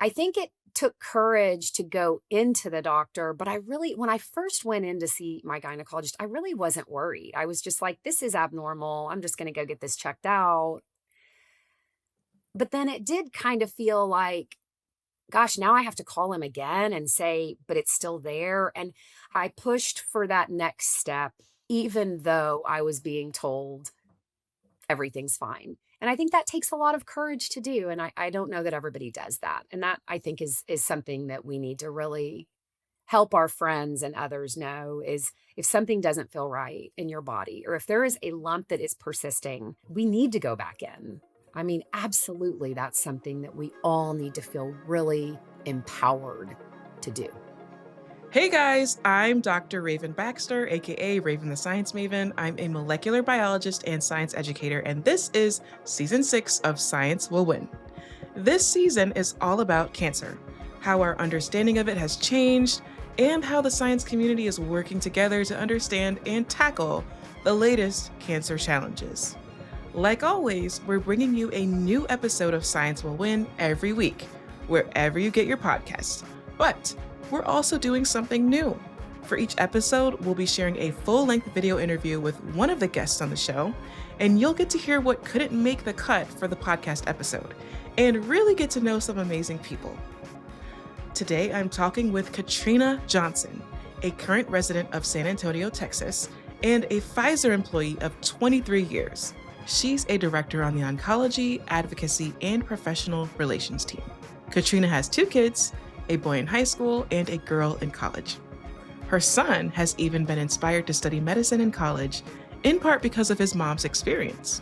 I think it took courage to go into the doctor, but when I first went in to see my gynecologist, I really wasn't worried. I was just like, this is abnormal. I'm just going to go get this checked out. But then it did kind of feel like, gosh, now I have to call him again and say, but it's still there. And I pushed for that next step, even though I was being told everything's fine. And I think that takes a lot of courage to do. And I don't know that everybody does that. And that I think is something that we need to really help our friends and others know is if something doesn't feel right in your body, or if there is a lump that is persisting, we need to go back in. I mean, absolutely, that's something that we all need to feel really empowered to do. Hey guys, I'm Dr. Raven Baxter, aka Raven the Science Maven. I'm a molecular biologist and science educator, and this is season 6 of Science Will Win. This season is all about cancer, how our understanding of it has changed, and how the science community is working together to understand and tackle the latest cancer challenges. Like always, we're bringing you a new episode of Science Will Win every week, wherever you get your podcasts. But we're also doing something new. For each episode, we'll be sharing a full-length video interview with one of the guests on the show, and you'll get to hear what couldn't make the cut for the podcast episode, and really get to know some amazing people. Today, I'm talking with Katrina Johnson, a current resident of San Antonio, Texas, and a Pfizer employee of 23 years. She's a director on the Oncology, Advocacy, and Professional Relations team. Katrina has 2 kids, a boy in high school and a girl in college. Her son has even been inspired to study medicine in college, in part because of his mom's experience.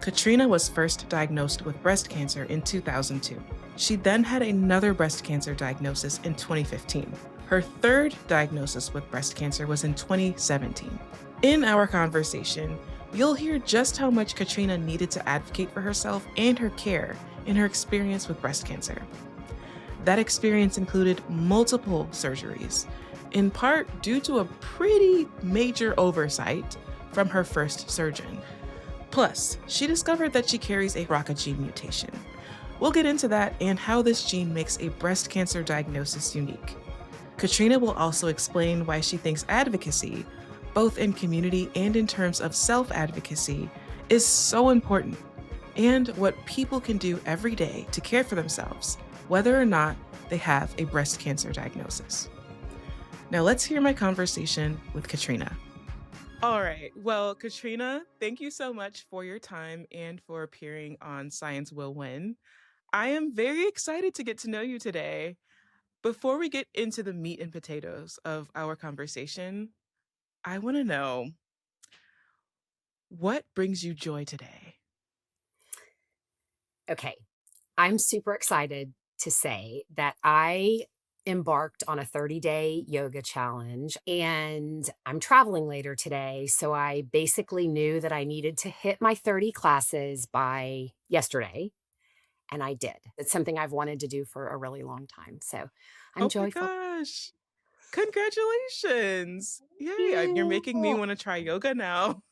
Katrina was first diagnosed with breast cancer in 2002. She then had another breast cancer diagnosis in 2015. Her third diagnosis with breast cancer was in 2017. In our conversation, you'll hear just how much Katrina needed to advocate for herself and her care in her experience with breast cancer. That experience included multiple surgeries, in part due to a pretty major oversight from her first surgeon. Plus, she discovered that she carries a BRCA gene mutation. We'll get into that and how this gene makes a breast cancer diagnosis unique. Katrina will also explain why she thinks advocacy, both in community and in terms of self-advocacy, is so important, and what people can do every day to care for themselves, whether or not they have a breast cancer diagnosis. Now let's hear my conversation with Katrina. All right. Well, Katrina, thank you so much for your time and for appearing on Science Will Win. I am very excited to get to know you today. Before we get into the meat and potatoes of our conversation, I want to know, what brings you joy today? Okay. I'm super excited to say that I embarked on a 30-day yoga challenge and I'm traveling later today. So I basically knew that I needed to hit my 30 classes by yesterday. And I did. It's something I've wanted to do for a really long time. So I'm Oh my joyful. gosh. Congratulations. Yay. You're Thank making me you. want to try yoga now.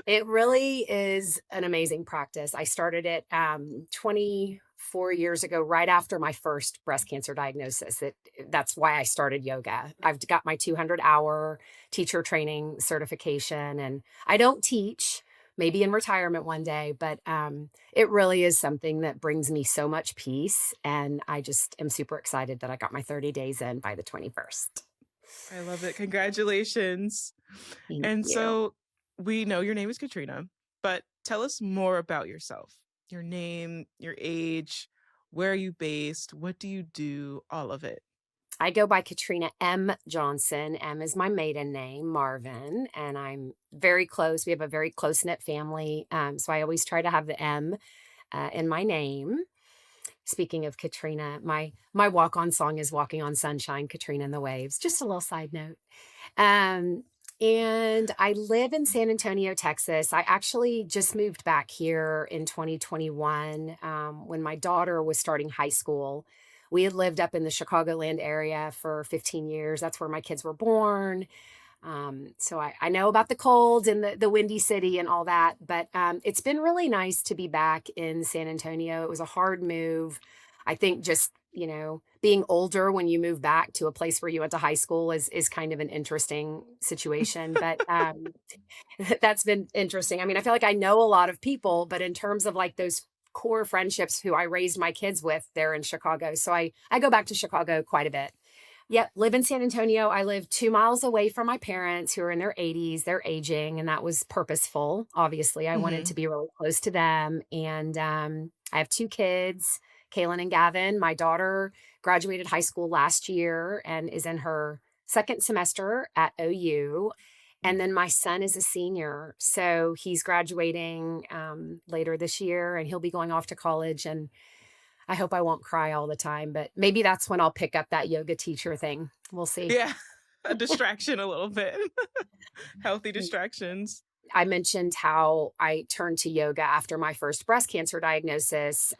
It really is an amazing practice. I started it 24 years ago, right after my first breast cancer diagnosis. That's why I started yoga. I've got my 200-hour teacher training certification, and I don't teach, maybe in retirement one day, but it really is something that brings me so much peace. And I just am super excited that I got my 30 days in by the 21st. I love it. Congratulations. Thank And you. so we know your name is Katrina, but tell us more about yourself. Your name, your age, where are you based? What do you do? All of it. I go by Katrina M. Johnson. M is my maiden name, Marvin, and I'm very close. We have a very close knit family. So I always try to have the M in my name. Speaking of Katrina, my walk on song is Walking on Sunshine, Katrina and the Waves. Just a little side note. Um, and I live in San Antonio, Texas. I actually just moved back here in 2021 when my daughter was starting high school. We had lived up in the Chicagoland area for 15 years. That's where my kids were born. So I know about the colds and the windy city and all that, but it's been really nice to be back in San Antonio. It was a hard move. I think just being older when you move back to a place where you went to high school is kind of an interesting situation, but, that's been interesting. I mean, I feel like I know a lot of people, but in terms of, like, those core friendships who I raised my kids with, they're in Chicago, so I go back to Chicago quite a bit. Yep, live in San Antonio. I live 2 miles away from my parents who are in their 80s, they're aging, and that was purposeful, obviously, I wanted Mhm. to be really close to them, and, I have 2 kids, Kaylin and Gavin. My daughter graduated high school last year and is in her 2nd semester at OU, and then my son is a senior, so he's graduating, later this year, and he'll be going off to college, and I hope I won't cry all the time, but maybe that's when I'll pick up that yoga teacher thing. We'll see. Yeah, a distraction a little bit. Healthy distractions. I mentioned how I turned to yoga after my first breast cancer diagnosis,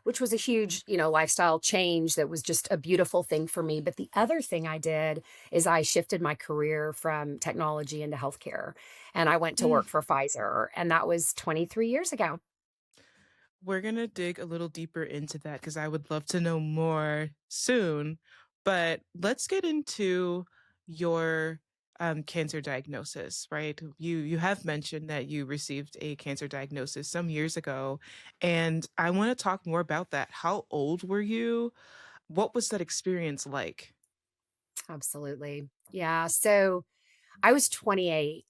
which was a huge, lifestyle change that was just a beautiful thing for me. But the other thing I did is I shifted my career from technology into healthcare, and I went to Mm. work for Pfizer, and that was 23 years ago. We're gonna dig a little deeper into that because I would love to know more soon. But let's get into your cancer diagnosis, right? You have mentioned that you received a cancer diagnosis some years ago, and I want to talk more about that. How old were you? What was that experience like? Absolutely. Yeah. So I was 28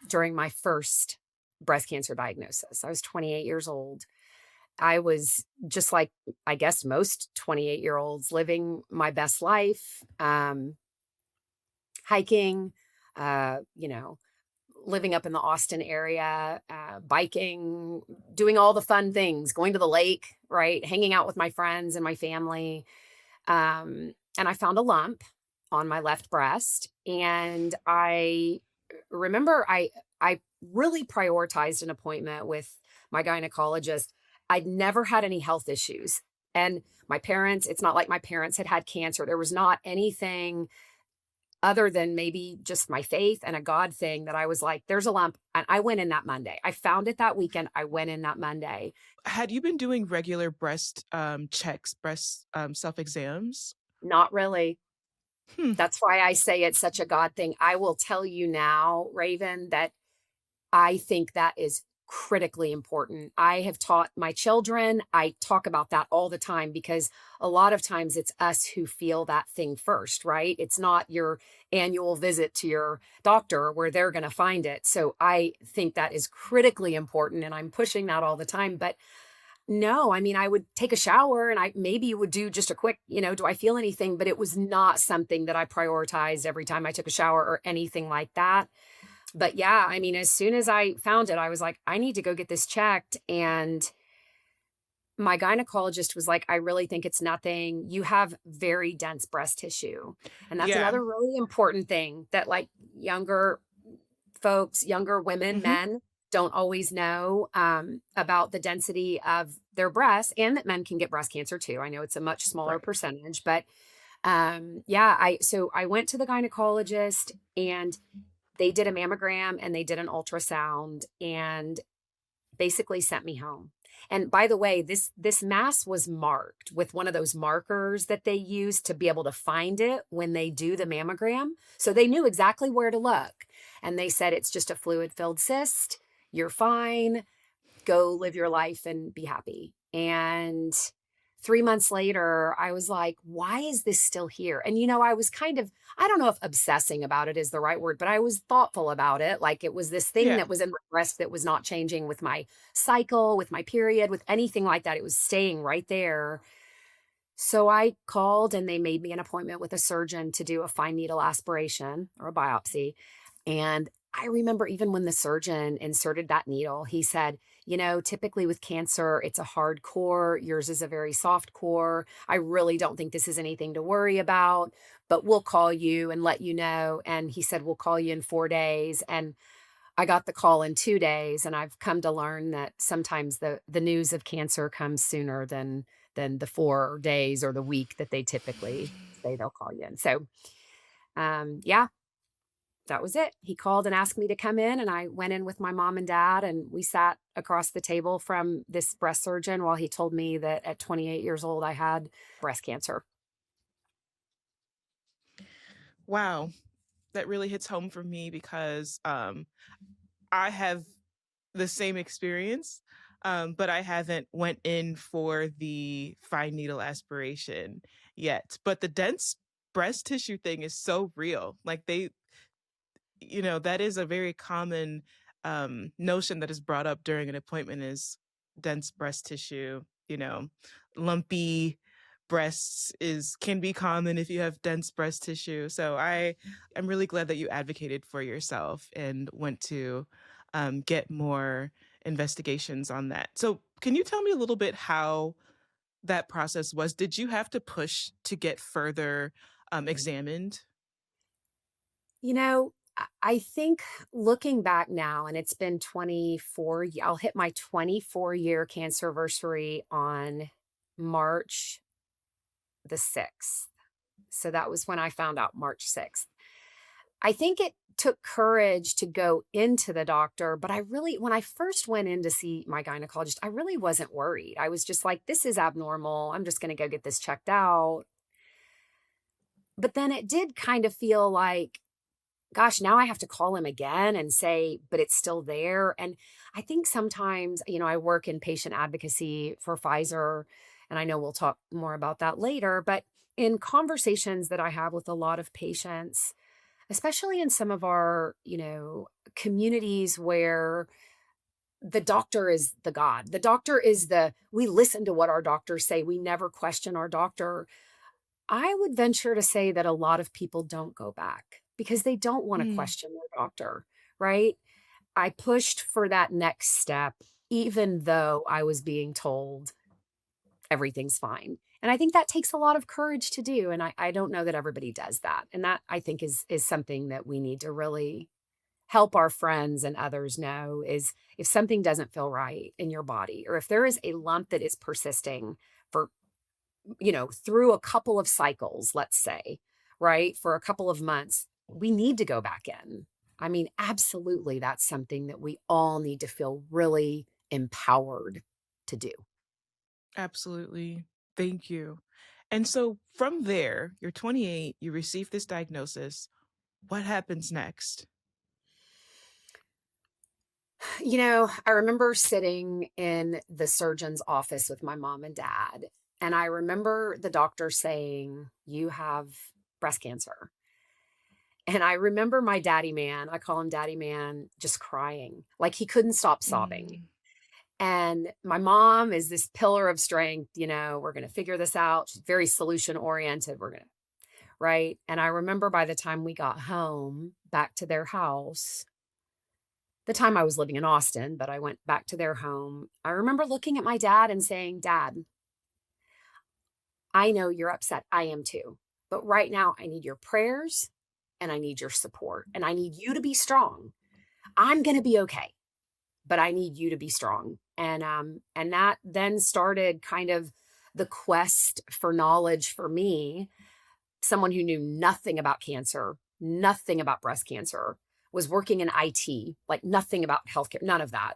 during my first breast cancer diagnosis. I was 28 years old. I was just like, I guess, most 28-year-olds living my best life, hiking, you know, living up in the Austin area, biking, doing all the fun things, going to the lake, right? Hanging out with my friends and my family. And I found a lump on my left breast. And I remember I really prioritized an appointment with my gynecologist. I'd never had any health issues. And my parents, it's not like my parents had had cancer. There was not anything other than maybe just my faith and a God thing that I was like, there's a lump. And I went in that Monday. I found it that weekend. I went in that Monday. Had you been doing regular breast checks, breast self exams? Not really. Hmm. That's why I say it's such a God thing. I will tell you now, Raven, that I think that is critically important. I have taught my children, I talk about that all the time because a lot of times it's us who feel that thing first, right? It's not your annual visit to your doctor where they're going to find it. So I think that is critically important and I'm pushing that all the time. But no, I mean, I would take a shower and I maybe would do just a quick, do I feel anything? But it was not something that I prioritized every time I took a shower or anything like that. But yeah, I mean, as soon as I found it, I was like, I need to go get this checked. And my gynecologist was like, I really think it's nothing. You have very dense breast tissue. And that's Yeah. another really important thing that like younger folks, younger women, Hmm. men don't always know about the density of their breasts and that men can get breast cancer too. I know it's a much smaller Right. percentage, but yeah, I went to the gynecologist and they did a mammogram and they did an ultrasound and basically sent me home. And by the way, this mass was marked with one of those markers that they use to be able to find it when they do the mammogram. So they knew exactly where to look. And they said it's just a fluid-filled cyst. You're fine. Go live your life and be happy. And 3 months later, I was like, "Why is this still here?" And, I was kind of I don't know if obsessing about it is the right word, but I was thoughtful about it, like, it was this thing Yeah. that was in my breast that was not changing with my cycle, with my period, with anything like that, it was staying right there. So I called and they made me an appointment with a surgeon to do a fine needle aspiration or a biopsy. And I remember even when the surgeon inserted that needle, he said, typically with cancer, it's a hard core. Yours is a very soft core. I really don't think this is anything to worry about, but we'll call you and let you know. And he said, we'll call you in 4 days. And I got the call in 2 days. And I've come to learn that sometimes the news of cancer comes sooner than the 4 days or the week that they typically say they'll call you in. So yeah, that was it. He called and asked me to come in, and I went in with my mom and dad, and we sat across the table from this breast surgeon while he told me that at 28 years old, I had breast cancer. Wow, that really hits home for me because I have the same experience, but I haven't went in for the fine needle aspiration yet. But the dense breast tissue thing is so real. Like that is a very common notion that is brought up during an appointment is dense breast tissue, lumpy breasts is can be common if you have dense breast tissue. So I'm really glad that you advocated for yourself and went to get more investigations on that. So can you tell me a little bit how that process was? Did you have to push to get further examined? I think looking back now, and it's been 24, I'll hit my 24-year cancer anniversary on March the 6th. So that was when I found out, March 6th. I think it took courage to go into the doctor, but when I first went in to see my gynecologist, I really wasn't worried. I was just like, this is abnormal. I'm just going to go get this checked out. But then it did kind of feel like, gosh, now I have to call him again and say, but it's still there. And I think sometimes, I work in patient advocacy for Pfizer, and I know we'll talk more about that later. But in conversations that I have with a lot of patients, especially in some of our, communities where the doctor is the God, the doctor is we listen to what our doctors say, we never question our doctor. I would venture to say that a lot of people don't go back because they don't want to Mm, question their doctor, right? I pushed for that next step, even though I was being told everything's fine. And I think that takes a lot of courage to do. And I don't know that everybody does that. And that I think is something that we need to really help our friends and others know is if something doesn't feel right in your body, or if there is a lump that is persisting for through a couple of cycles, let's say, right? For a couple of months, we need to go back in. I mean, absolutely, that's something that we all need to feel really empowered to do. absolutely. Thank you. And so from there, you're 28, you receive this diagnosis. What happens next? I remember sitting in the surgeon's office with my mom and dad, and I remember the doctor saying, "You have breast cancer." And I remember my daddy man, I call him daddy man, just crying, like he couldn't stop sobbing. Mm, And my mom is this pillar of strength, we're going to figure this out. She's very solution oriented. We're going to, right? And I remember by the time we got home back to their house, the time I was living in Austin, but I went back to their home. I remember looking at my dad and saying, "Dad, I know you're upset. I am too. But right now, I need your prayers and I need your support and I need you to be strong. I'm going to be okay, but I need you to be strong." And that then started kind of the quest for knowledge for me, someone who knew nothing about cancer, nothing about breast cancer, was working in IT, like nothing about healthcare, none of that.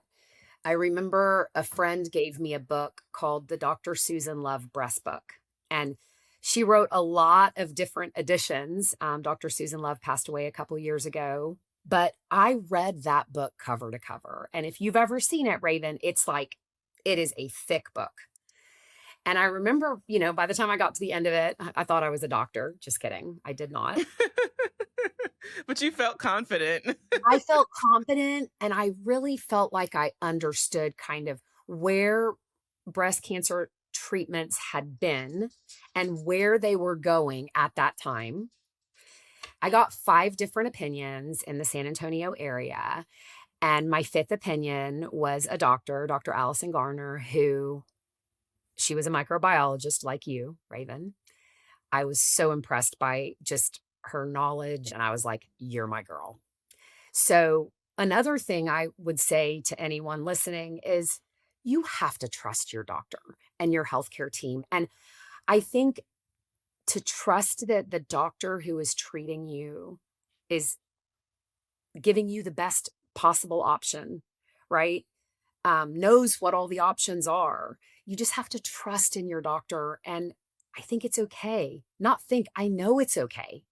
I remember a friend gave me a book called the Dr. Susan Love Breast Book. And she wrote a lot of different editions. Dr. Susan Love passed away a couple years ago, but I read that book cover to cover. And if you've ever seen it, Raven, it's like it is a thick book. And I remember, by the time I got to the end of it, I thought I was a doctor. Just kidding. I did not. but you felt confident. I felt confident and I really felt like I understood kind of where breast cancer treatments had been and where they were going at that time. I got 5 different opinions in the San Antonio area, and my 5th opinion was a doctor, Dr. Allison Garner, who she was a microbiologist like you, Raven. I was so impressed by just her knowledge, and I was like, "You're my girl." So, another thing I would say to anyone listening is you have to trust your doctor and your healthcare team. And I think to trust that the doctor who is treating you is giving you the best possible option, right? Knows what all the options are. You just have to trust in your doctor. And I think it's okay, not think, I know it's okay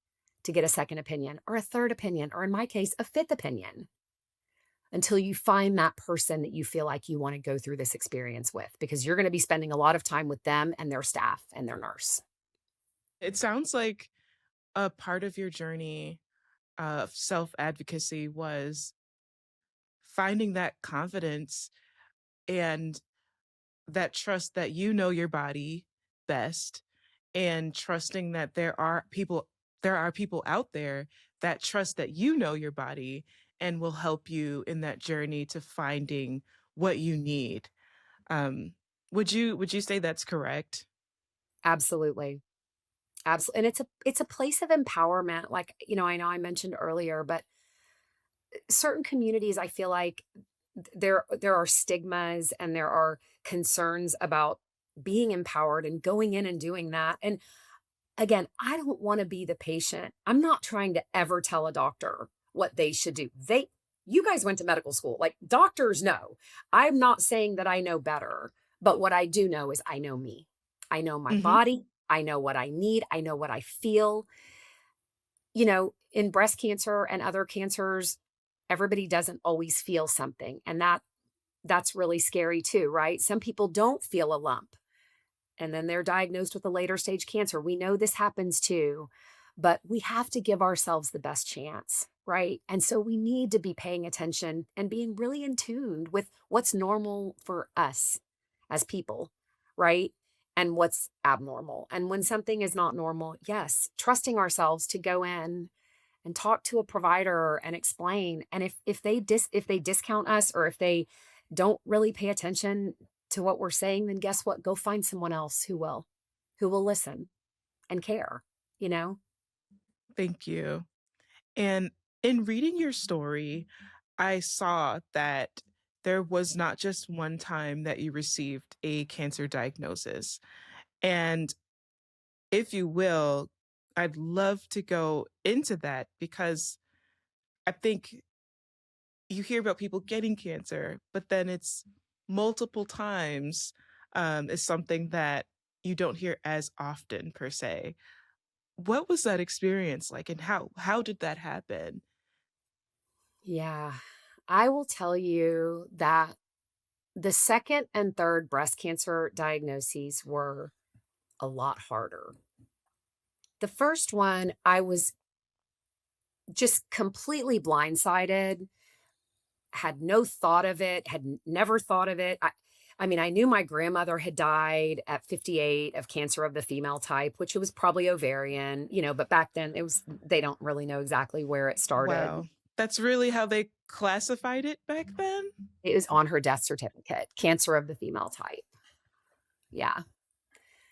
to get a second opinion or a third opinion, or in my case, a fifth opinion until you find that person that you feel like you want to go through this experience with, because you're going to be spending a lot of time with them and their staff and their nurse. It sounds like a part of your journey of self-advocacy was finding that confidence and that trust that you know your body best, and trusting that there are people out there that trust that you know your body and will help you in that journey to finding what you need. Um, would you say that's correct? Absolutely. Absolutely. And it's a place of empowerment. Like, I know I mentioned earlier, but certain communities, I feel like there are stigmas and there are concerns about being empowered and going in and doing that. And again, I don't want to be the patient. I'm not trying to ever tell a doctor what they should do. You guys went to medical school. Like, doctors know. I'm not saying that I know better, but what I do know is I know me. I know my Mhm. body. I know what I need. I know what I feel. In breast cancer and other cancers, everybody doesn't always feel something. And that's really scary too, right? Some people don't feel a lump and then they're diagnosed with a later stage cancer. We know this happens too, but we have to give ourselves the best chance, right? And so we need to be paying attention and being really in tune with what's normal for us as people, right? And what's abnormal. And when something is not normal, yes, trusting ourselves to go in and talk to a provider and explain. And if they discount us, or if they don't really pay attention to what we're saying, then guess what? Go find someone else who will listen and care, you know? Thank you. And in reading your story, I saw that there was not just one time that you received a cancer diagnosis. And if you will, I'd love to go into that because I think you hear about people getting cancer, but then it's multiple times, is something that you don't hear as often per se. What was that experience like, and how did that happen? Yeah. I will tell you that the second and third breast cancer diagnoses were a lot harder. The first one, I was just completely blindsided, had no thought of it, had never thought of it. I mean, I knew my grandmother had died at 58 of cancer of the female type, which it was probably ovarian, but back then they don't really know exactly where it started. Wow. That's really how they classified it back then? It was on her death certificate, cancer of the female type. Yeah.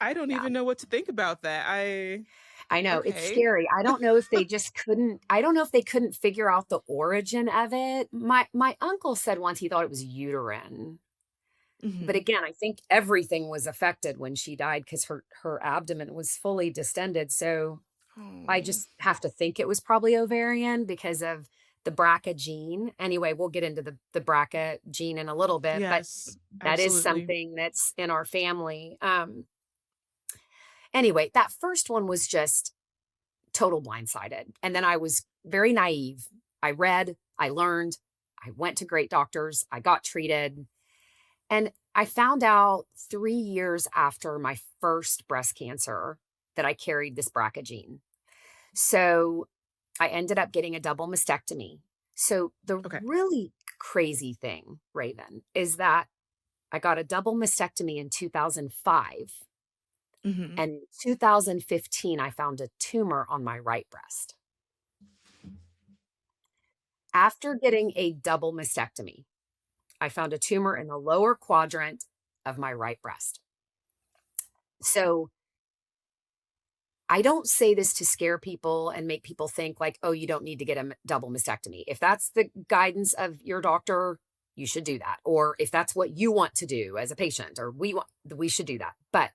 I don't Yeah. even know what to think about that. I know, it's Okay. scary. I don't know if they couldn't figure out the origin of it. My uncle said once he thought it was uterine. But Mhm. again, I think everything was affected when she died because her abdomen was fully distended. So I Oh. just have to think it was probably ovarian because of the BRCA gene. Anyway, we'll get into the BRCA gene in a little bit, but Yes, that is absolutely. something that's in our family. Anyway, that first one was just total blindsided. And then I was very naive. I read, I learned, I went to great doctors, I got treated. And I found out 3 years after my first breast cancer that I carried this BRCA gene. So I ended up getting a double mastectomy. So the Okay. really crazy thing, Raven, is that I got a double mastectomy in 2005. Mhm. And in 2015, I found a tumor on my right breast. After getting a double mastectomy, I found a tumor in the lower quadrant of my right breast. So I don't say this to scare people and make people think like, oh, you don't need to get a double mastectomy. If that's the guidance of your doctor, you should do that. Or if that's what you want to do as a patient, or we should do that. But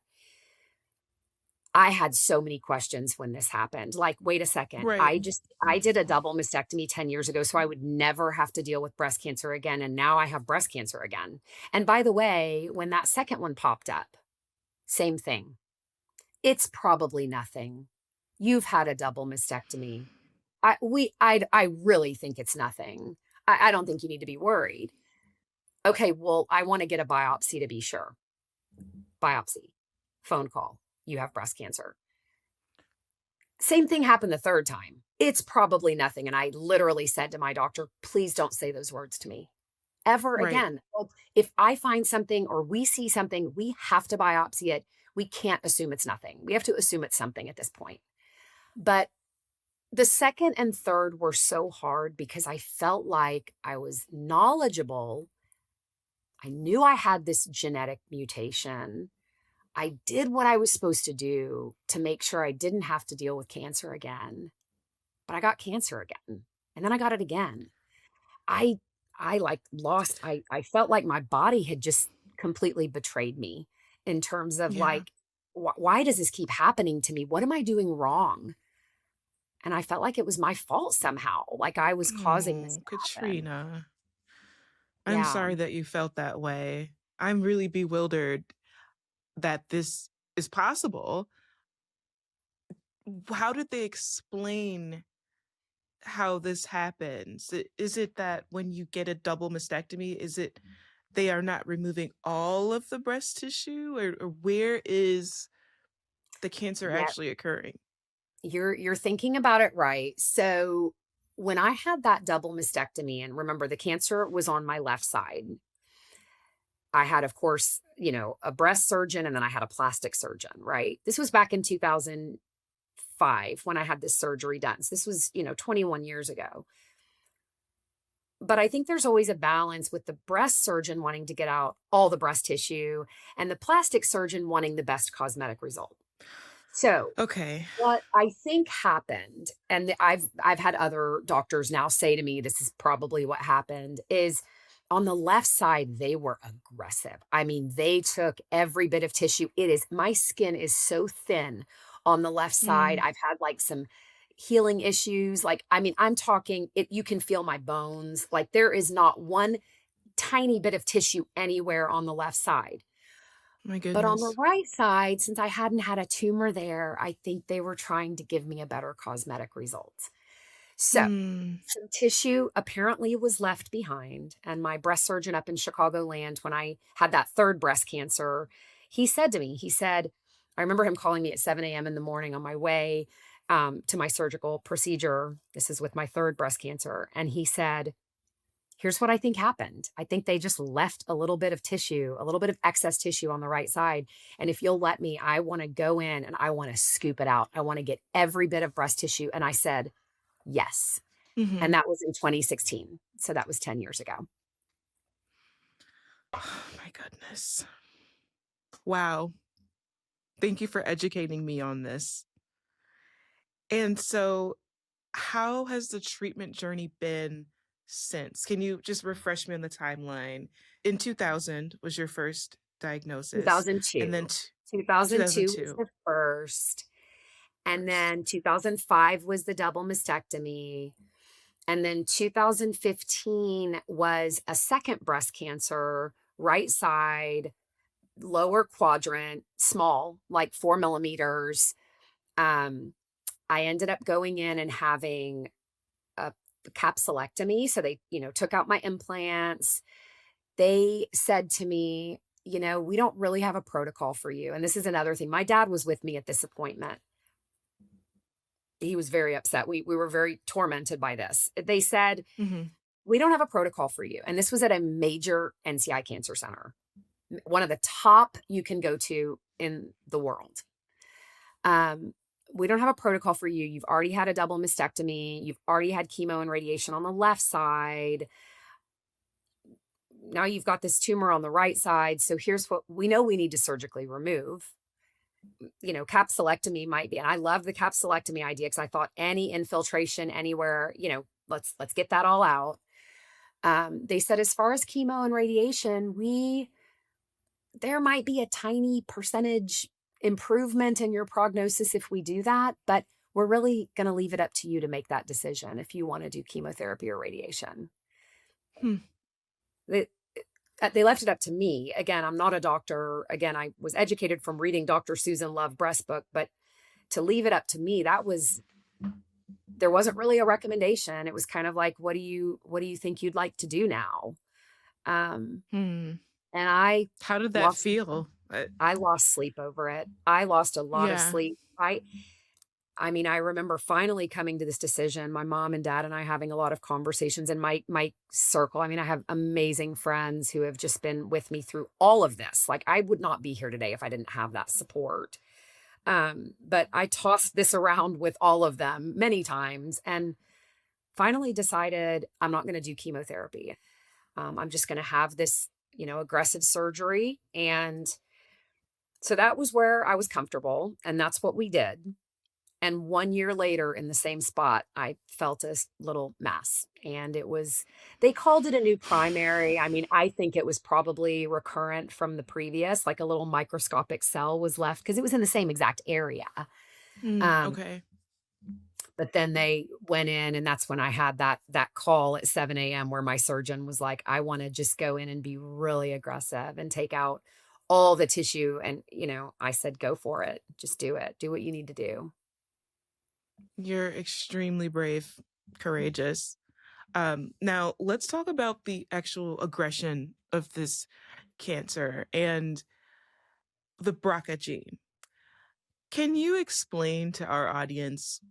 I had so many questions when this happened. Like, wait a second. Right. I did a double mastectomy 10 years ago so I would never have to deal with breast cancer again. And now I have breast cancer again. And by the way, when that second one popped up, same thing. It's probably nothing. You've had a double mastectomy. I really think it's nothing. I don't think you need to be worried. Okay, well, I want to get a biopsy to be sure. Biopsy, phone call. You have breast cancer. Same thing happened the third time. It's probably nothing. And I literally said to my doctor, please don't say those words to me ever Right. again. Well, if I find something or we see something, we have to biopsy it. We can't assume it's nothing. We have to assume it's something at this point. But the second and third were so hard because I felt like I was knowledgeable. I knew I had this genetic mutation. I did what I was supposed to do to make sure I didn't have to deal with cancer again, but I got cancer again, and then I got it again. I I, like, lost I felt like my body had just completely betrayed me in terms of, Yeah. like, why does this keep happening to me? What am I doing wrong?" And I felt like it was my fault somehow, like I was causing this Oh, to happen. Katrina. I'm Yeah. sorry that you felt that way. I'm really bewildered that this is possible. How did they explain how this happens? Is it that when you get a double mastectomy, is it they are not removing all of the breast tissue, or where is the cancer Yeah. actually occurring? You're thinking about it right. So, when I had that double mastectomy, and remember the cancer was on my left side, I had, of course, a breast surgeon and then I had a plastic surgeon, right? This was back in 2005 when I had this surgery done. So this was, 21 years ago. But I think there's always a balance with the breast surgeon wanting to get out all the breast tissue and the plastic surgeon wanting the best cosmetic result. So, Okay. what I think happened, and I've had other doctors now say to me, this is probably what happened, is on the left side, they were aggressive. I mean, they took every bit of tissue. My skin is so thin on the left side. Mm, I've had like some healing issues. Like, I mean, I'm talking it, you can feel my bones. Like, there is not one tiny bit of tissue anywhere on the left side. my But on the goodness. right side, since I hadn't had a tumor there, I think they were trying to give me a better cosmetic result. So, Mm, some tissue apparently was left behind, and my breast surgeon up in Chicagoland, when I had that third breast cancer, he said to me, he said, I remember him calling me at 7 a.m. in the morning on my way to my surgical procedure. This is with my third breast cancer. And he said, here's what I think happened. I think they just left a little bit of tissue, a little bit of excess tissue on the right side. And if you'll let me, I want to go in and I want to scoop it out. I want to get every bit of breast tissue. And I said, yes. And mhm. that was in 2016. So that was 10 years ago. Oh my goodness. Wow. Thank you for educating me on this. And so, how has the treatment journey been since? Can you just refresh me on the timeline? In 2000 was your first diagnosis, and then 2002. 2002 was 2002. the first. And First. then 2005 was the double mastectomy. And then 2015 was a second breast cancer, right side, lower quadrant, small, like 4 millimeters. Um, I ended up going in and having a capsulectomy. So they, took out my implants. They said to me, we don't really have a protocol for you. And this is another thing. My dad was with me at this appointment. He was very upset. We were very tormented by this. They said, Mhm. we don't have a protocol for you. And this was at a major NCI cancer center, one of the top you can go to in the world. Um, we don't have a protocol for you. You've already had a double mastectomy. You've already had chemo and radiation on the left side. Now you've got this tumor on the right side. So here's what we know we need to surgically remove. Capsulectomy might be, and I love the capsulectomy idea because I thought any infiltration anywhere, let's get that all out. They said as far as chemo and radiation, there might be a tiny percentage improvement in your prognosis if we do that, but we're really going to leave it up to you to make that decision if you want to do chemotherapy or radiation. Hmm. They, they left it up to me. Again, I'm not a doctor. Again, I was educated from reading Dr. Susan Love Breast book, but to leave it up to me, that was there wasn't really a recommendation. It was kind of like, what do you think you'd like to do now? Um, Hmm. and I How did that lost feel? I lost sleep over it. I lost a lot of Yeah. sleep. I mean, I remember finally coming to this decision, my mom and dad and I having a lot of conversations in my circle. I mean, I have amazing friends who have just been with me through all of this. Like I would not be here today if I didn't have that support. But I tossed this around with all of them many times and finally decided I'm not going to do chemotherapy. I'm just going to have this, aggressive surgery. And so that was where I was comfortable. And that's what we did. And 1 year later, in the same spot, I felt a little mass. And they called it a new primary. I mean, I think it was probably recurrent from the previous, like a little microscopic cell was left because it was in the same exact area. Um, Okay. but then they went in, and that's when I had that call at 7 a.m. where my surgeon was like, I want to just go in and be really aggressive and take out all the tissue. And, I said, go for it. Just do it. Do what you need to do. You're extremely brave, courageous. Now let's talk about the actual aggression of this cancer and the BRCA gene. Can you explain to our audience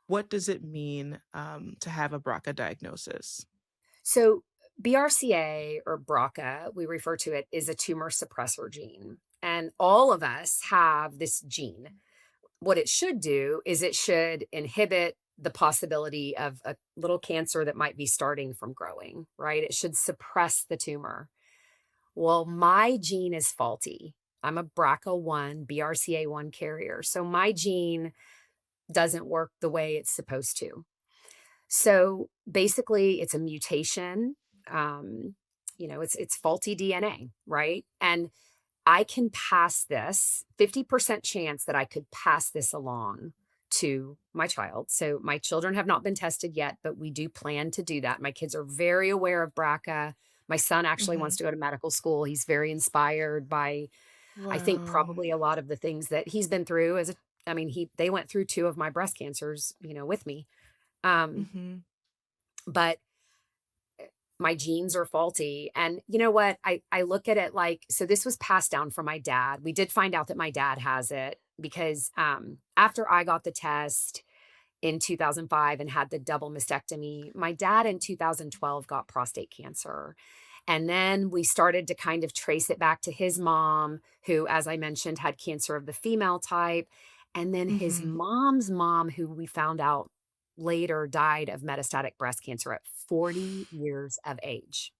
what does it mean to have a BRCA diagnosis? So BRCA or BRCA, we refer to it, is a tumor suppressor gene. And all of us have this gene. What it should do is it should inhibit the possibility of a little cancer that might be starting from growing, right? It should suppress the tumor. Well, my gene is faulty. I'm a BRCA1, BRCA1 carrier. So my gene doesn't work the way it's supposed to. So basically, it's a mutation. Um, it's faulty DNA, right? And I can pass this 50% chance that I could pass this along to my child. So my children have not been tested yet, but we do plan to do that. My kids are very aware of BRCA. My son actually wants Hmm. to go to medical school. He's very inspired by, I think, Wow. probably a lot of the things that he's been through I mean, they went through two of my breast cancers, with me. Um, Hmm. but my genes are faulty. And you know what? I look at it like, so this was passed down from my dad. We did find out that my dad has it because after I got the test in 2005 and had the double mastectomy, my dad in 2012 got prostate cancer. And then we started to kind of trace it back to his mom, who, as I mentioned, had cancer of the female type. And then his Hmm. mom's mom, who we found out later died of metastatic breast cancer at 40 years of age.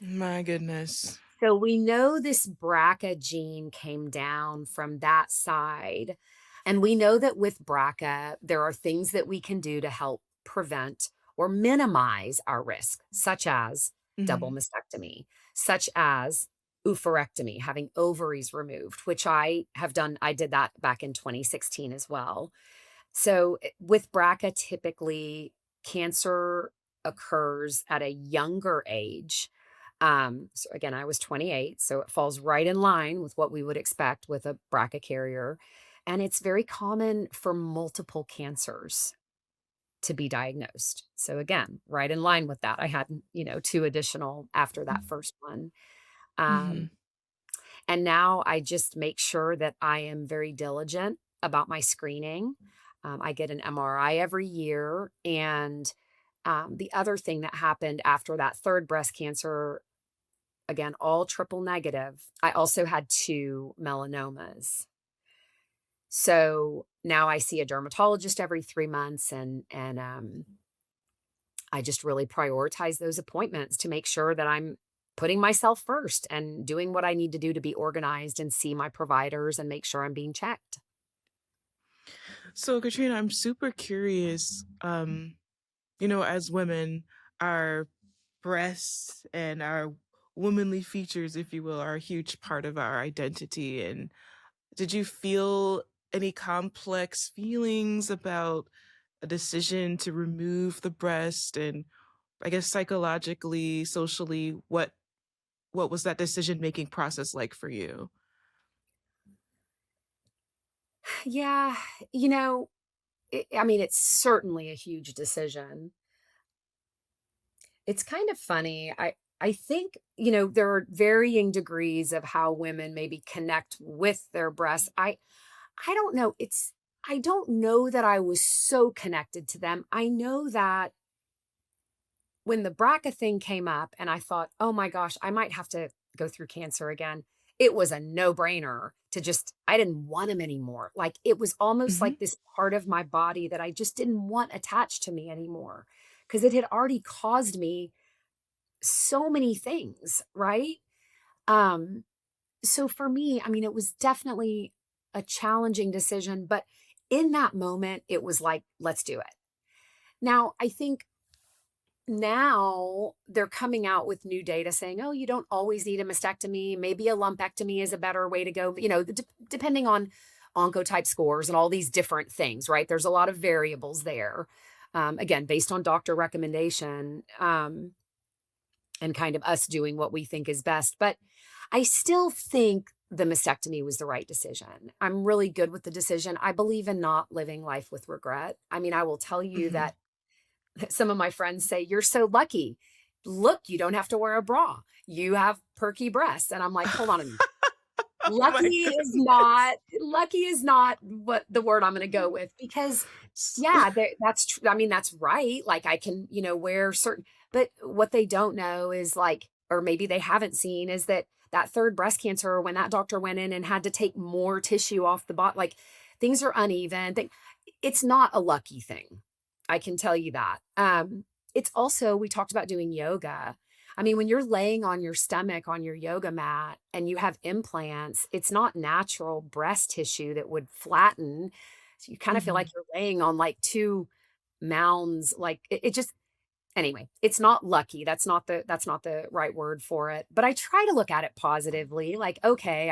My goodness. So we know this BRCA gene came down from that side. And we know that with BRCA, there are things that we can do to help prevent or minimize our risk, such as double Hmm. mastectomy, such as oophorectomy, having ovaries removed, which I have done. I did that back in 2016 as well. So with BRCA, typically cancer occurs at a younger age. So again, I was 28, so it falls right in line with what we would expect with a BRCA carrier. And it's very common for multiple cancers to be diagnosed. So again, right in line with that. I had, two additional after that first one. Hmm. Um, and now I just make sure that I am very diligent about my screening. I get an MRI every year. And the other thing that happened after that third breast cancer, again, all triple negative, I also had two melanomas. So now I see a dermatologist every 3 months, and I just really prioritize those appointments to make sure that I'm putting myself first and doing what I need to do to be organized and see my providers and make sure I'm being checked. So, Katrina, I'm super curious. As women, our breasts and our womanly features, if you will, are a huge part of our identity. And Did you feel any complex feelings about a decision to remove the breast? And I guess psychologically, socially, what was that decision-making process like for you? Yeah, you know, I mean, it's certainly a huge decision. It's kind of funny. I think, there are varying degrees of how women maybe connect with their breasts. I don't know. I don't know that I was so connected to them. I know that when the BRCA thing came up and I thought, "Oh my gosh, I might have to go through cancer again." It was a no-brainer to just I didn't want them anymore. Like, it was almost Mhm, like this part of my body that I just didn't want attached to me anymore because it had already caused me so many things, right? Um, so for me, I mean, it was definitely a challenging decision, but in that moment, it was like, let's do it. Now, I think now they're coming out with new data saying, oh, you don't always need a mastectomy. Maybe a lumpectomy is a better way to go, depending on oncotype scores and all these different things, right? There's a lot of variables there. Again, based on doctor recommendation. And kind of us doing what we think is best. But I still think the mastectomy was the right decision. I'm really good with the decision. I believe in not living life with regret. I mean, I will tell you mhm. that some of my friends say, "You're so lucky. Look, you don't have to wear a bra. You have perky breasts." And I'm like, hold on a minute. Oh my goodness. Lucky is not what the word I'm gonna go with because, S yeah, that's true. I mean, that's right, like, I can, wear certain but what they don't know is, like or maybe they haven't seen, is that that 3rd breast cancer, when that doctor went in and had to take more tissue off the bot like, things are uneven, it's not a lucky thing. I can tell you that. It's also we talked about doing yoga. I mean, when you're laying on your stomach on your yoga mat and you have implants, it's not natural breast tissue that would flatten. So you kind of feel like Mhm. you're laying on like 2 mounds. Like it just anyway, it's not lucky. That's not the right word for it. But I try to look at it positively. Like, okay,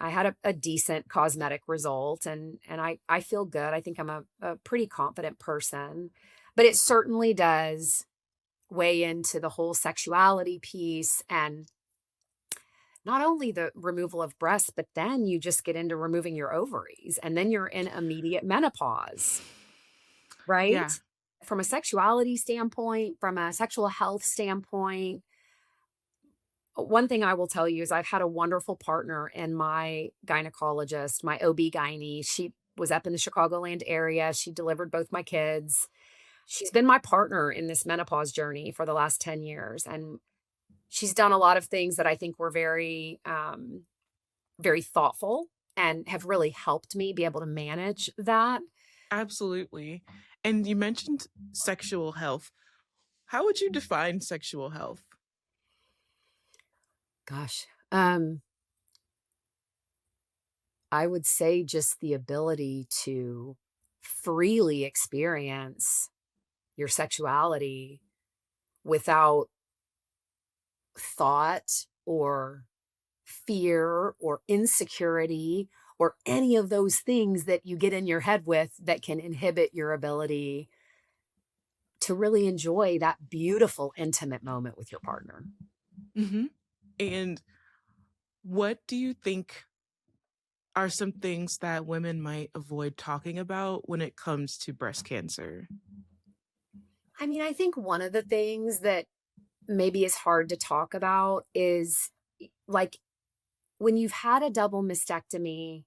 I had a decent cosmetic result and I feel good. I think I'm a pretty confident person. But it certainly does weigh into the whole sexuality piece and not only the removal of breasts, but then you just get into removing your ovaries and then you're in immediate menopause, Yeah, right? From a sexuality standpoint, from a sexual health standpoint, one thing I will tell you is I've had a wonderful partner in my gynecologist, my OB-GYN. She was up in the Chicagoland area. She delivered both my kids. She's been my partner in this menopause journey for the last 10 years. And she's done a lot of things that I think were very thoughtful and have really helped me be able to manage that. absolutely. And you mentioned sexual health. How would you define sexual health? Gosh, I would say just the ability to freely experience your sexuality without thought or fear or insecurity or any of those things that you get in your head with that can inhibit your ability to really enjoy that beautiful intimate moment with your partner. Mhm. And what do you think are some things that women might avoid talking about when it comes to breast cancer? I mean, I think one of the things that maybe is hard to talk about is like when you've had a double mastectomy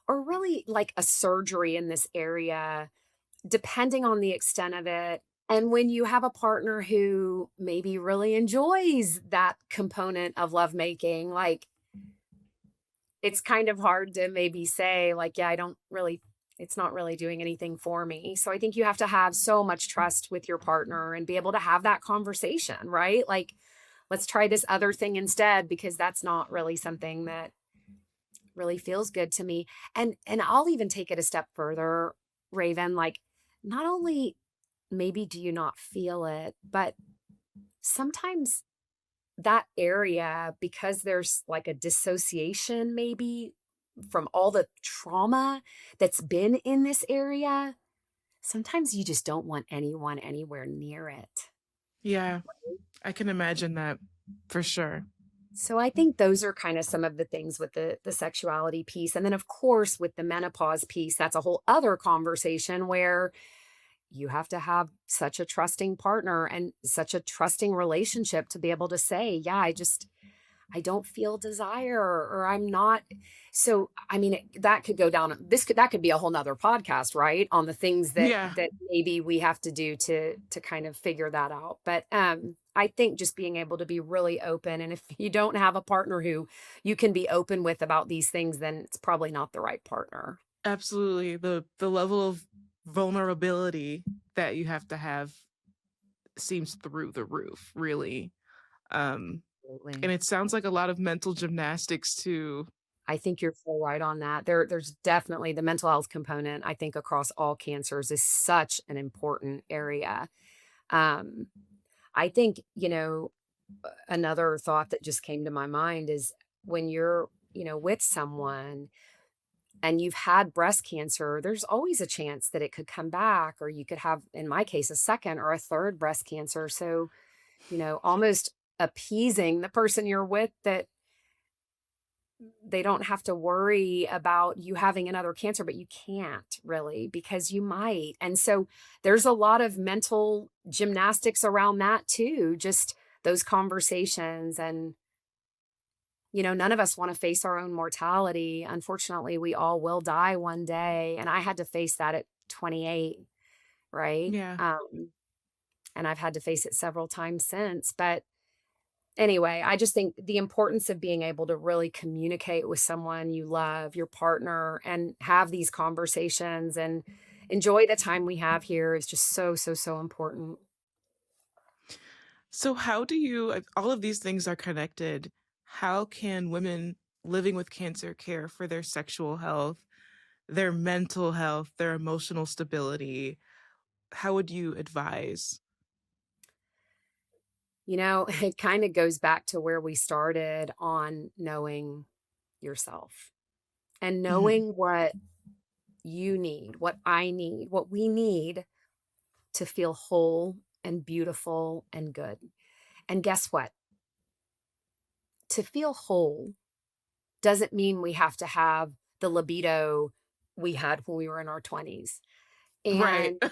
or really like a surgery in this area, depending on the extent of it. And when you have a partner who maybe really enjoys that component of lovemaking, like it's kind of hard to maybe say, like, yeah, I don't really, it's not really doing anything for me. So I think you have to have so much trust with your partner and be able to have that conversation, right? Like, let's try this other thing instead because that's not really something that really feels good to me. And I'll even take it a step further, Raven, like not only maybe do you not feel it, but sometimes that area because there's like a dissociation maybe from all the trauma that's been in this area, sometimes you just don't want anyone anywhere near it. Yeah, I can imagine that for sure. So I think those are kind of some of the things with the sexuality piece. And then of course with the menopause piece, that's a whole other conversation where you have to have such a trusting partner and such a trusting relationship to be able to say, yeah, I don't feel desire or I'm not. So, I mean, that could go down. That could be a whole nother podcast, right? On the things Yeah, that maybe we have to do to kind of figure that out. But, I think just being able to be really open. And if you don't have a partner who you can be open with about these things, then it's probably not the right partner. absolutely. The level of vulnerability that you have to have seems through the roof, really. Um, and Absolutely. it sounds like a lot of mental gymnastics too. I think you're so right on that. There's definitely the mental health component, I think, across all cancers is such an important area. Um, I think, another thought that just came to my mind is when you're, with someone and you've had breast cancer, there's always a chance that it could come back, or you could have, in my case, a second or a third breast cancer. So, almost appeasing the person you're with that they don't have to worry about you having another cancer, but you can't really because you might. And so there's a lot of mental gymnastics around that too, just those conversations. And, none of us want to face our own mortality. Unfortunately, we all will die one day. And I had to face that at 28, right? Yeah. And I've had to face it several times since. But anyway, I just think the importance of being able to really communicate with someone you love, your partner, and have these conversations and enjoy the time we have here is just so, so, so important. So how do you if all of these things are connected, how can women living with cancer care for their sexual health, their mental health, their emotional stability? How would you advise? It kind of goes back to where we started on knowing yourself and Mhm. knowing what you need, what I need, what we need to feel whole and beautiful and good. And guess what? To feel whole doesn't mean we have to have the libido we had when we were in our 20s. Right. And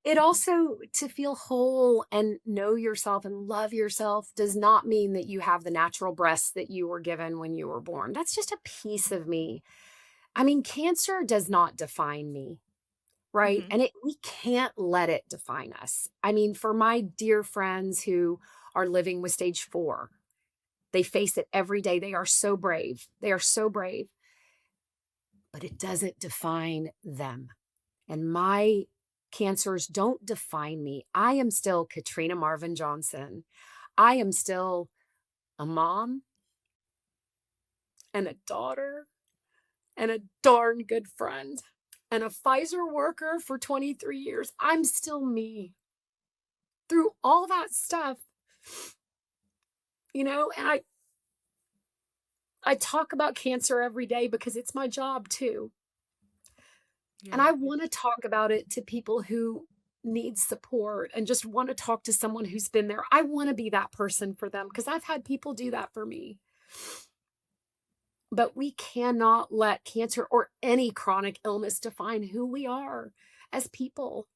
it also to feel whole and know yourself and love yourself does not mean that you have the natural breasts that you were given when you were born. That's just a piece of me. I mean, cancer does not define me, right? Mhm. And we can't let it define us. I mean, for my dear friends who are living with stage 4, they face it every day. They are so brave. They are so brave, but it doesn't define them. And my cancers don't define me. I am still Katrina Marvin Johnson. I am still a mom and a daughter and a darn good friend and a Pfizer worker for 23 years. I'm still me through all that stuff, and I talk about cancer every day because it's my job too. And Yeah. I want to talk about it to people who need support and just want to talk to someone who's been there. I want to be that person for them because I've had people do that for me. But we cannot let cancer or any chronic illness define who we are as people.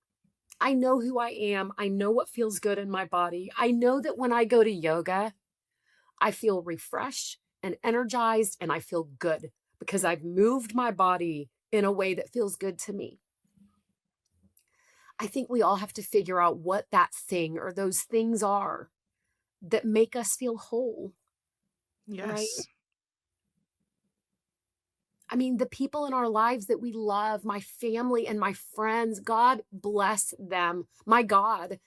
I know who I am. I know what feels good in my body. I know that when I go to yoga, I feel refreshed and energized and I feel good because I've moved my body in a way that feels good to me. I think we all have to figure out what that thing or those things are that make us feel whole, right? Yes. I mean, the people in our lives that we love, my family and my friends, God bless them. My God,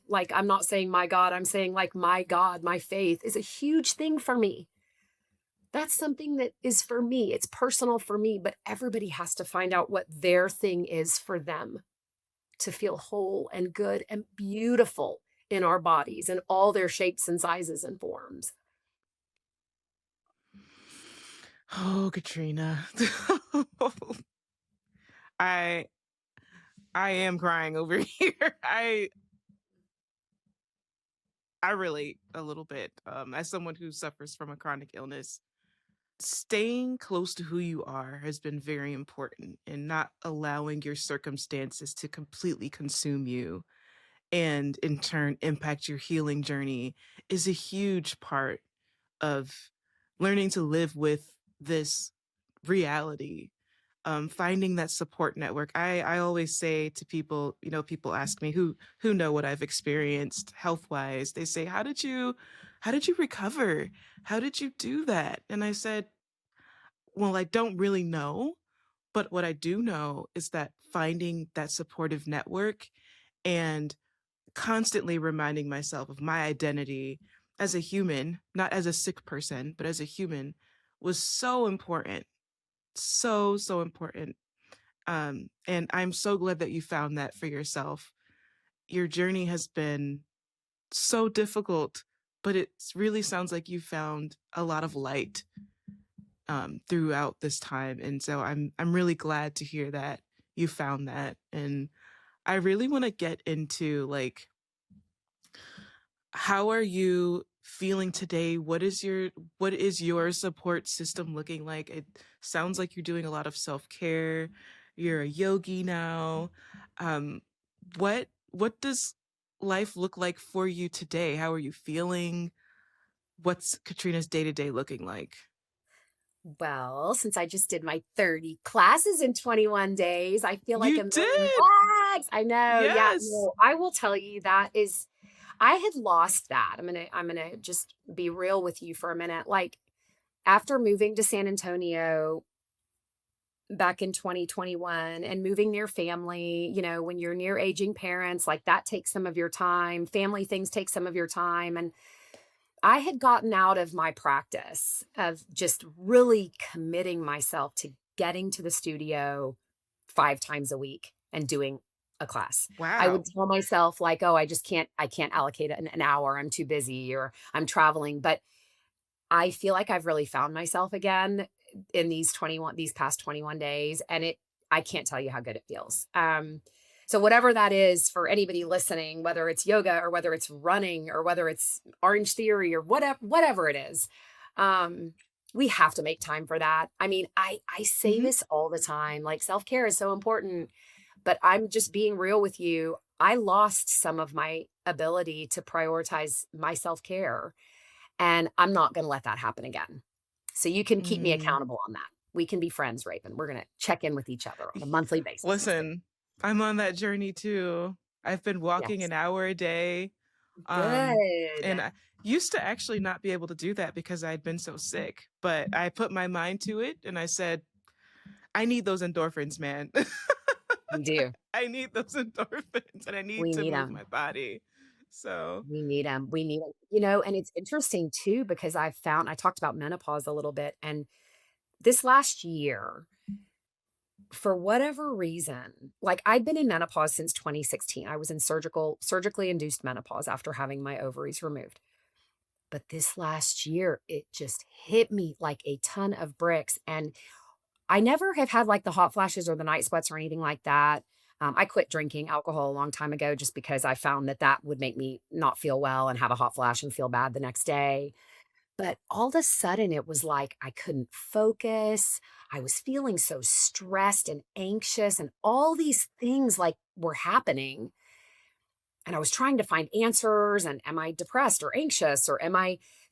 like I'm not saying my God, I'm saying like my God, my faith is a huge thing for me. That's something that is for me. It's personal for me, but everybody has to find out what their thing is for them to feel whole and good and beautiful in our bodies and all their shapes and sizes and forms. Oh, Katrina. I I am crying over here. I relate a little bit, as someone who suffers from a chronic illness. Staying close to who you are has been very important and not allowing your circumstances to completely consume you and in turn impact your healing journey is a huge part of learning to live with this reality. Finding that support network. I always say to people, people ask me who know what I've experienced health wise. They say, how did you recover? How did you do that? And I said, well, I don't really know, but what I do know is that finding that supportive network and constantly reminding myself of my identity as a human, not as a sick person, but as a human, was so important. So, so important. And I'm so glad that you found that for yourself. Your journey has been so difficult, but it really sounds like you found a lot of light throughout this time. And so I'm really glad to hear that you found that. And I really want to get into like, how are you feeling today? What is your support system looking like? It sounds like you're doing a lot of self-care. You're a yogi now. Um, what does life look like for you today? How are you feeling? What's Katrina's day-to-day looking like? Well, since I just did my 30 classes in 21 days, I feel like You a million did. bucks. I know. Yeah, Yes. no, I will tell you that is I had lost that. I'm going to just be real with you for a minute. Like after moving to San Antonio back in 2021 and moving near family, when you're near aging parents, like that takes some of your time. Family things take some of your time. And I had gotten out of my practice of just really committing myself to getting to the studio 5 times a week and doing a class. I would Wow. tell myself like, "Oh, I can't allocate an hour. I'm too busy or I'm traveling." But I feel like I've really found myself again in these past 21 days, and I can't tell you how good it feels. So whatever that is for anybody listening, whether it's yoga or whether it's running or whether it's Orange Theory or whatever it is, um, we have to make time for that. I mean, I say Hmm. this all the time, like self-care is so important, but I'm just being real with you. I lost some of my ability to prioritize my self-care and I'm not gonna let that happen again. So you can keep me Mm. accountable on that. We can be friends, Raven. We're gonna check in with each other on a monthly basis instead. Listen, I'm on that journey too. I've been walking Yes. an hour a day. And Good. I used to actually not be able to do that because I'd been so sick, but I put my mind to it and I said, I need those endorphins, man. We do. I need those endorphins and I need We to need move them. my body. So, We need them. We need them. And it's interesting too because I talked about menopause a little bit, and this last year, for whatever reason, like I'd been in menopause since 2016. I was in surgically induced menopause after having my ovaries removed. But this last year, it just hit me like a ton of bricks, and I never have had, like, the hot flashes or the night sweats or anything like that. I quit drinking alcohol a long time ago just because I found that that would make me not feel well and have a hot flash and feel bad the next day. But all of a sudden, it was like I couldn't focus. I was feeling so stressed and anxious, and all these things, like, were happening. And I was trying to find answers and am I depressed or anxious or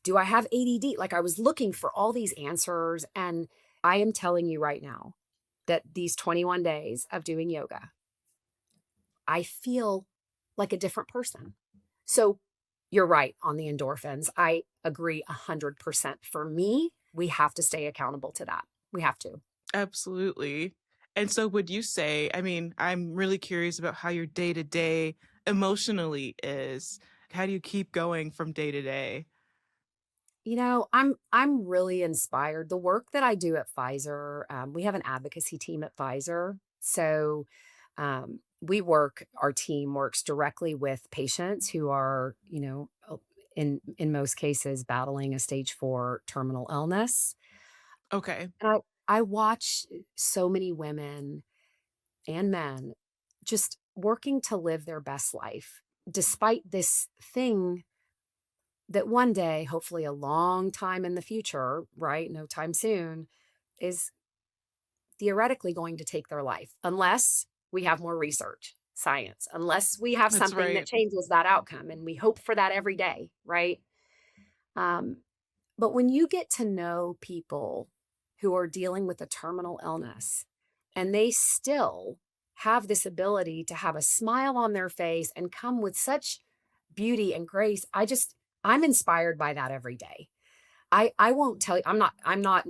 do I have ADD? Like I was looking for all these answers. And I am telling you right now that these 21 days of doing yoga, I feel like a different person. So you're right on the endorphins. I agree 100%. For me, we have to stay accountable to that. We have to. absolutely. And so, would you say, I mean, I'm really curious about how your day to day emotionally is. How do you keep going from day to day? I'm really inspired. The work that I do at Pfizer, we have an advocacy team at Pfizer. So our team works directly with patients who are, in most cases battling a stage 4 terminal illness. Okay. And I watch so many women and men just working to live their best life despite this thing that one day, hopefully a long time in the future, right? No time soon, is theoretically going to take their life unless we have more research, science, unless we have That's something that right. changes that outcome. And we hope for that every day, right? Um, but when you get to know people who are dealing with a terminal illness and they still have this ability to have a smile on their face and come with such beauty and grace, I'm inspired by that every day. I won't tell you, I'm not,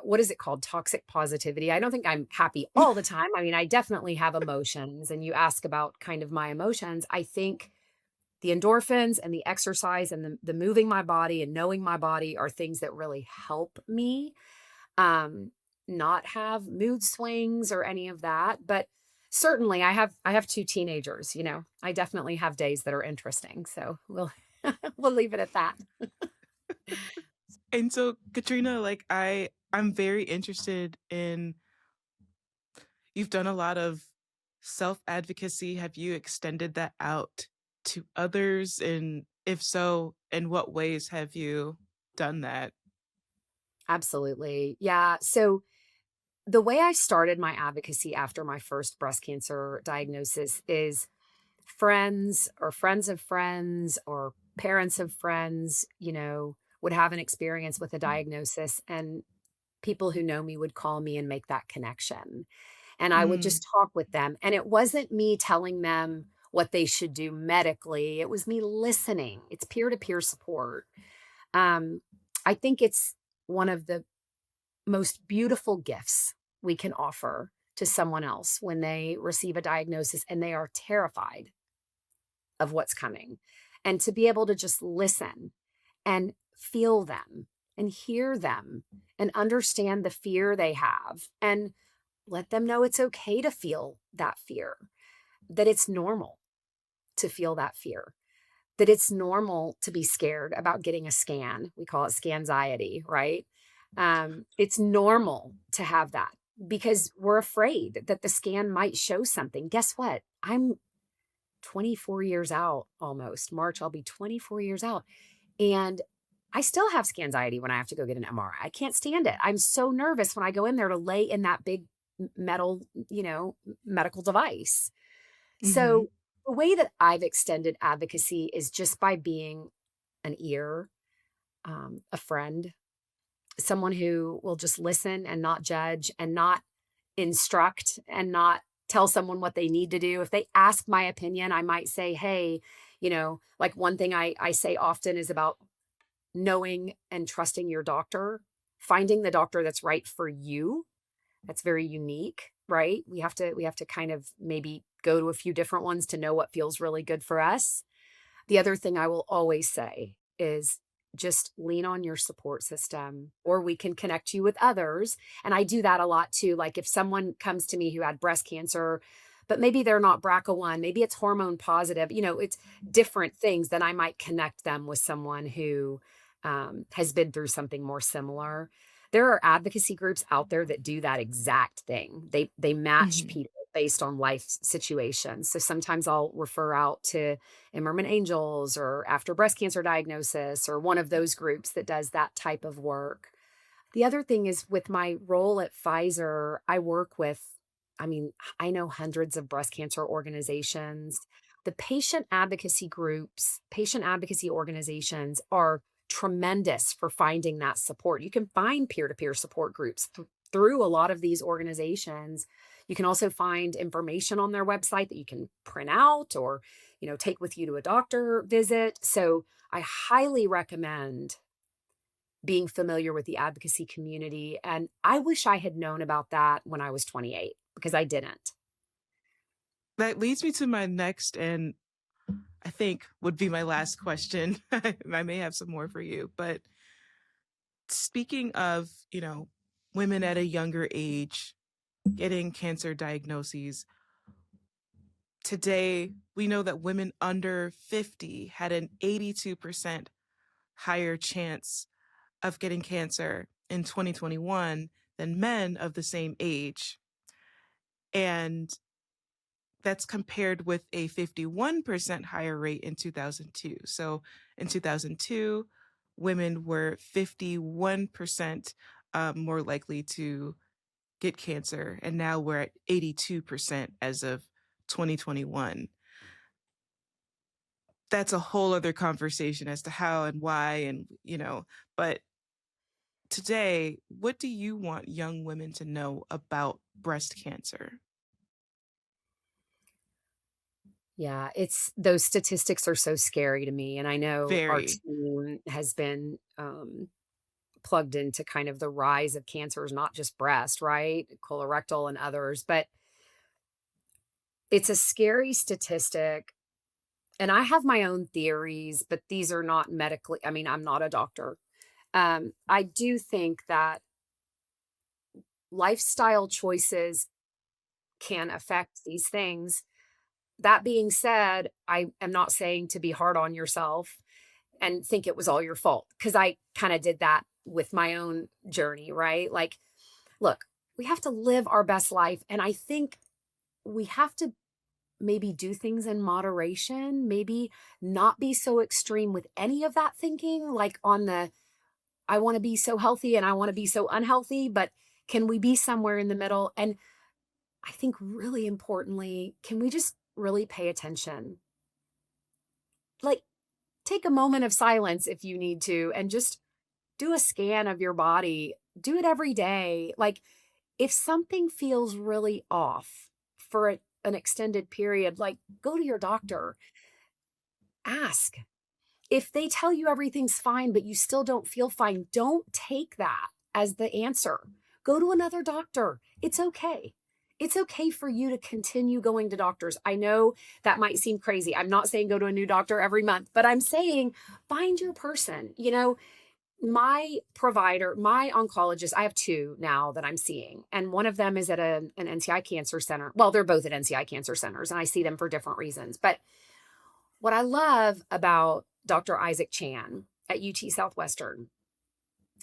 what is it called? Toxic positivity. I don't think I'm happy all the time. I mean, I definitely have emotions, and you ask about kind of my emotions. I think the endorphins and the exercise and the moving my body and knowing my body are things that really help me um not have mood swings or any of that. But certainly I have two teenagers, I definitely have days that are interesting. So we'll we'll leave it at that. And so, Katrina, like I'm very interested in you've done a lot of self-advocacy. Have you extended that out to others? And if so, in what ways have you done that? Absolutely. Yeah. So the way I started my advocacy after my first breast cancer diagnosis is friends or friends of friends or parents of friends, would have an experience with a diagnosis, and people who know me would call me and make that connection. And I would Mm, just talk with them. And it wasn't me telling them what they should do medically, it was me listening. It's peer to peer support. Um, I think it's one of the most beautiful gifts we can offer to someone else when they receive a diagnosis and they are terrified of what's coming. And to be able to just listen and feel them and hear them and understand the fear they have and let them know it's okay to feel that fear, that it's normal to feel that fear, that it's normal to be scared about getting a scan. We call it scanxiety, right? It's normal to have that because we're afraid that the scan might show something. Guess what? I'm 24 years out almost. March, I'll be 24 years out. And I still have scanxiety when I have to go get an MRI. I can't stand it. I'm so nervous when I go in there to lay in that big metal, medical device. mhm, So the way that I've extended advocacy is just by being an ear, a friend, someone who will just listen and not judge and not instruct and not tell someone what they need to do. If they ask my opinion, I might say, hey, like one thing I say often is about knowing and trusting your doctor, finding the doctor that's right for you. That's very unique, right? We have to kind of maybe go to a few different ones to know what feels really good for us. The other thing I will always say is just lean on your support system, or we can connect you with others. And I do that a lot too. Like if someone comes to me who had breast cancer, but maybe they're not BRCA1, maybe it's hormone positive, it's different things, then I might connect them with someone who has been through something more similar. There are advocacy groups out there that do that exact thing. They match mhm. people based on life situations. So sometimes I'll refer out to Immerman Angels or after breast cancer diagnosis or one of those groups that does that type of work. The other thing is with my role at Pfizer, I work with, I mean, I know hundreds of breast cancer organizations. The patient advocacy groups, patient advocacy organizations are tremendous for finding that support. You can find peer to peer support groups through a lot of these organizations. You can also find information on their website that you can print out or, take with you to a doctor visit. So I highly recommend being familiar with the advocacy community. And I wish I had known about that when I was 28 because I didn't. That leads me to my next and I think would be my last question. I may have some more for you, but speaking of, women at a younger age getting cancer diagnoses, today we know that women under 50 had an 82% higher chance of getting cancer. in 2021 than men of the same age. And that's compared with a 51% higher rate in 2002. So in 2002, women were 51% more likely to get cancer. And now we're at 82% as of 2021. That's a whole other conversation as to how and why, and, but today, what do you want young women to know about breast cancer? Yeah, it's those statistics are so scary to me, and I know our Very. team has been, plugged into kind of the rise of cancers, not just breast, right? Colorectal and others, but it's a scary statistic, and I have my own theories, but these are not medically I mean, I'm not a doctor. I do think that lifestyle choices can affect these things. That being said, I am not saying to be hard on yourself and think it was all your fault, because I kinda did that with my own journey, right? Like, look, we have to live our best life, and I think we have to maybe do things in moderation, maybe not be so extreme with any of that thinking, like on the, "I wanna be so healthy and I wanna be so unhealthy," but can we be somewhere in the middle? And I think really importantly, can we just really pay attention? Like, take a moment of silence if you need to and just do a scan of your body. Do it every day. Like, if something feels really off for an extended period, like, go to your doctor, ask. If they tell you everything's fine, but you still don't feel fine, don't take that as the answer. Go to another doctor. It's okay. It's okay for you to continue going to doctors. I know that might seem crazy. I'm not saying go to a new doctor every month, but I'm saying find your person. My provider, my oncologist, I have 2 now that I'm seeing, and one of them is at an NCI cancer center. Well, they're both at NCI cancer centers, and I see them for different reasons. But what I love about Dr. Isaac Chan at UT Southwestern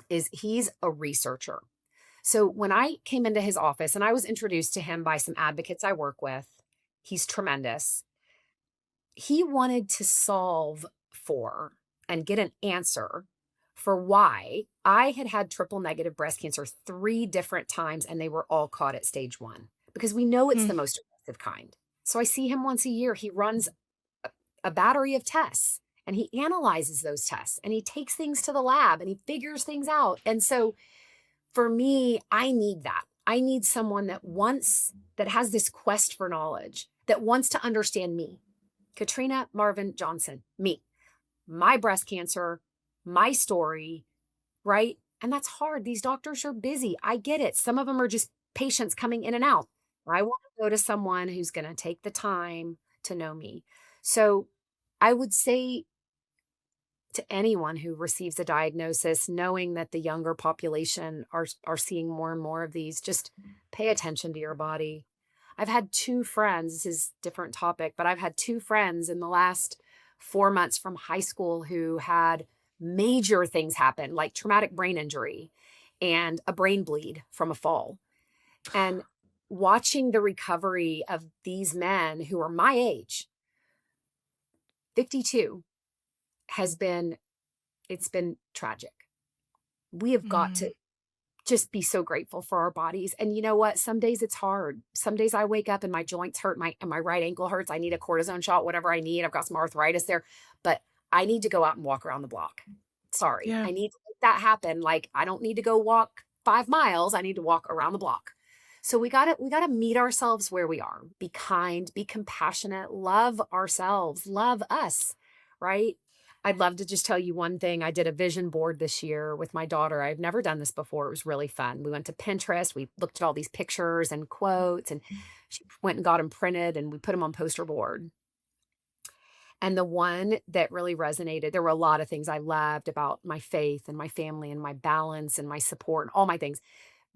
is he's a researcher. So when I came into his office and I was introduced to him by some advocates I work with, he's tremendous. He wanted to solve for and get an answer for why I had had triple negative breast cancer 3 different times and they were all caught at stage 1, because we know it's Hmm. the most aggressive kind. So I see him once a year. He runs a battery of tests and he analyzes those tests and he takes things to the lab and he figures things out. And so for me, I need that. I need someone that has this quest for knowledge, that wants to understand me. Katrina Marvin Johnson, me, my breast cancer, my story, right? And that's hard. These doctors are busy. I get it. Some of them are just patients coming in and out. I want to go to someone who's going to take the time to know me. So I would say to anyone who receives a diagnosis, knowing that the younger population are seeing more and more of these, just pay attention to your body. I've had 2 friends, this is different topic, but I've had 2 friends in the last 4 months from high school who had major things happen, like traumatic brain injury and a brain bleed from a fall. And watching the recovery of these men who are my age, 52, has been it's been tragic. We have got to Mm. just be so grateful for our bodies. And you know what? Some days it's hard. Some days I wake up and my joints hurt, my right ankle hurts. I need a cortisone shot, whatever I need. I've got some arthritis there, but I need to go out and walk around the block. Sorry. Yeah. I need to make that happen. Like, I don't need to go walk 5 miles. I need to walk around the block. So we got to meet ourselves where we are. Be kind, be compassionate, love ourselves, love us, right? I'd love to just tell you one thing. I did a vision board this year with my daughter. I've never done this before. It was really fun. We went to Pinterest. We looked at all these pictures and quotes, and she went and got them printed, and we put them on poster board. And the one that really resonated, there were a lot of things I loved about my faith and my family and my balance and my support and all my things.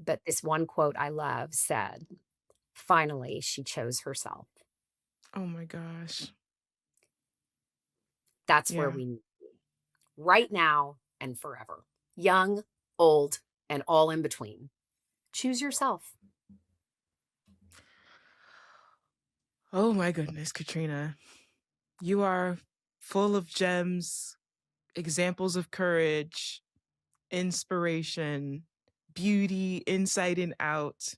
But this one quote I love said, "Finally, she chose herself." Oh my gosh. That's where Yeah. we need to be right now and forever. Young, old, and all in between. Choose yourself. Oh my goodness, Katrina. You are full of gems, examples of courage, inspiration, beauty, inside and out.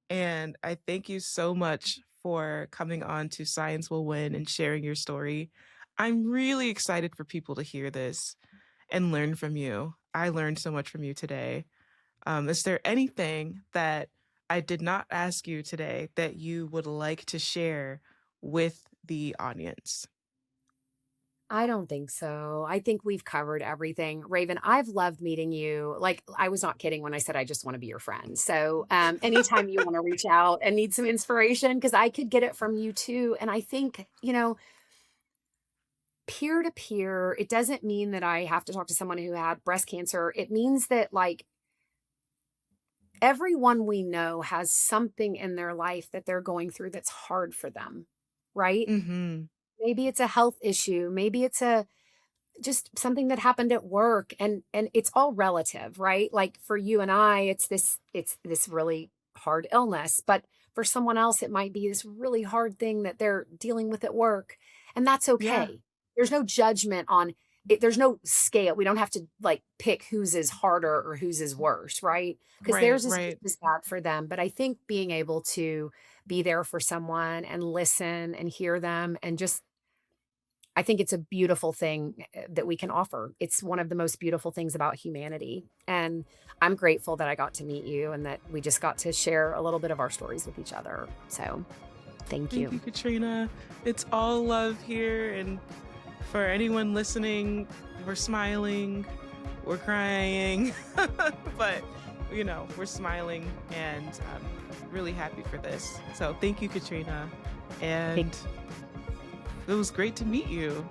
And I thank you so much for coming on to Science Will Win and sharing your story. I'm really excited for people to hear this and learn from you. I learned so much from you today. Is there anything that I did not ask you today that you would like to share with the audience? I don't think so. I think we've covered everything. Raven, I've loved meeting you. Like, I was not kidding when I said I just want to be your friend. So, anytime you want to reach out and need some inspiration, because I could get it from you too. And I think, peer to peer, it doesn't mean that I have to talk to someone who had breast cancer. It means that, like, everyone we know has something in their life that they're going through that's hard for them, right? Mhm. Maybe it's a health issue. Maybe it's a just something that happened at work, and it's all relative, right? Like for you and I, it's this really hard illness, but for someone else it might be this really hard thing that they're dealing with at work, and that's Yeah. okay. There's no judgment on it. There's no scale. We don't have to like pick whose is harder or whose is worse, right? Because Right, theirs is just right. as bad for them. But I think being able to be there for someone and listen and hear them and just I think it's a beautiful thing that we can offer. It's one of the most beautiful things about humanity. And I'm grateful that I got to meet you and that we just got to share a little bit of our stories with each other. So thank Thank you, you. Katrina. It's all love here. And for anyone listening, we're smiling, we're crying, but we're smiling and really happy for this. So thank you, Katrina. Thank And it was great to meet you.